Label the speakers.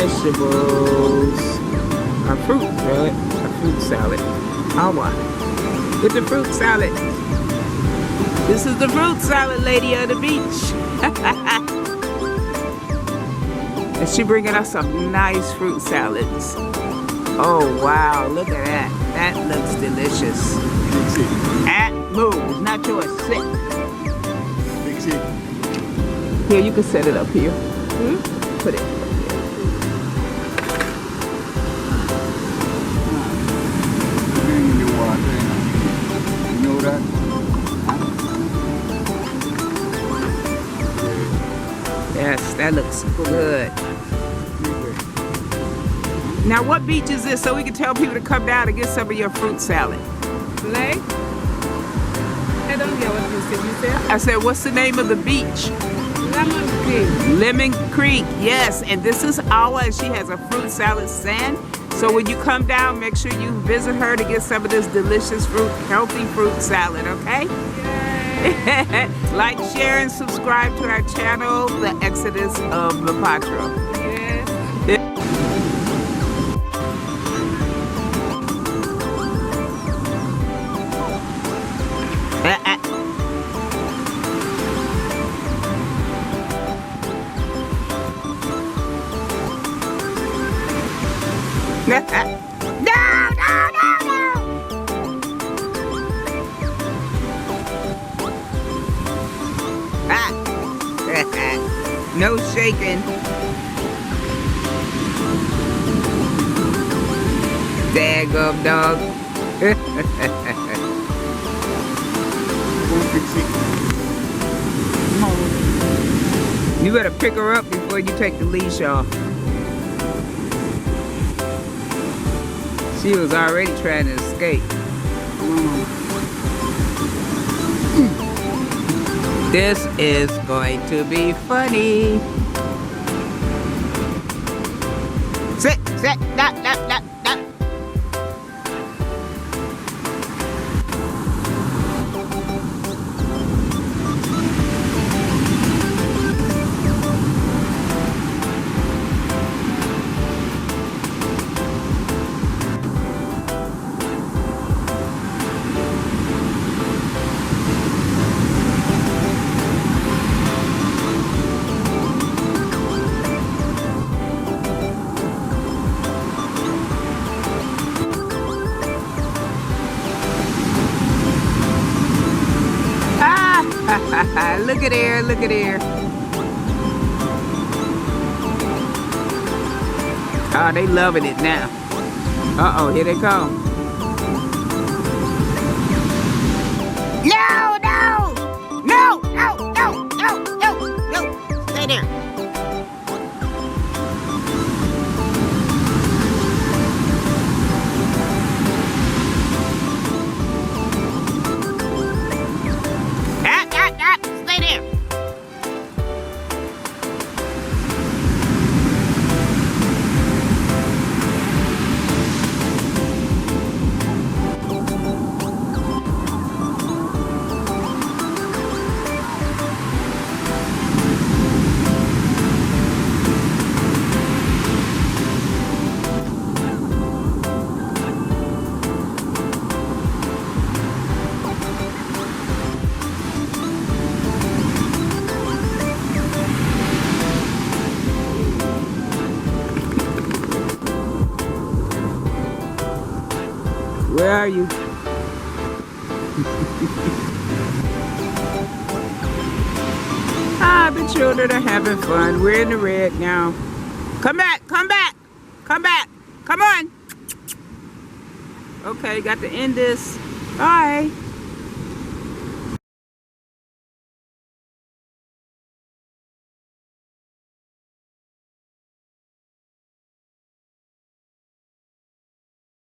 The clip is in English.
Speaker 1: vegetables. Our fruit, really. A fruit salad. Awa. With the fruit salad. This is the fruit salad lady of the beach. And she bringing us some nice fruit salads. Oh wow, look at that. That looks delicious.
Speaker 2: Pixie.
Speaker 1: Move, it's not yours. Sit.
Speaker 2: Pixie.
Speaker 1: Here, you can set it up here. Put it up
Speaker 2: Bring the water in. You know that?
Speaker 1: Yes, that looks good. Now, what beach is this so we can tell people to come down and get some of your fruit salad?
Speaker 3: Like? I don't get what you said.
Speaker 1: I said, what's the name of the beach?
Speaker 3: Lemon cream.
Speaker 1: Lemon Creek, yes. And this is Awa, and she has a fruit salad stand. So when you come down, make sure you visit her to get some of this delicious fruit, healthy fruit salad, okay?
Speaker 3: Yay.
Speaker 1: Like, share, and subscribe to our channel, The Exodus of the Patro.
Speaker 3: Yes.
Speaker 1: No, no, no, no! Ah. No shaking. Daggum dog.
Speaker 2: Come on, Pixie.
Speaker 1: Come on. You better pick her up before you take the leash off. She was already trying to escape. This is going to be funny. Sit, sit, stop, stop, stop, stop. Look at her, look at her. Oh, they loving it now. Uh-oh, here they come. No, no! No, no, no, no, no, no. Stay there. Stay there. Where are you? The children are having fun. We're in the red now. Come back, come back, come back. Come on. Okay, got to end this. Bye.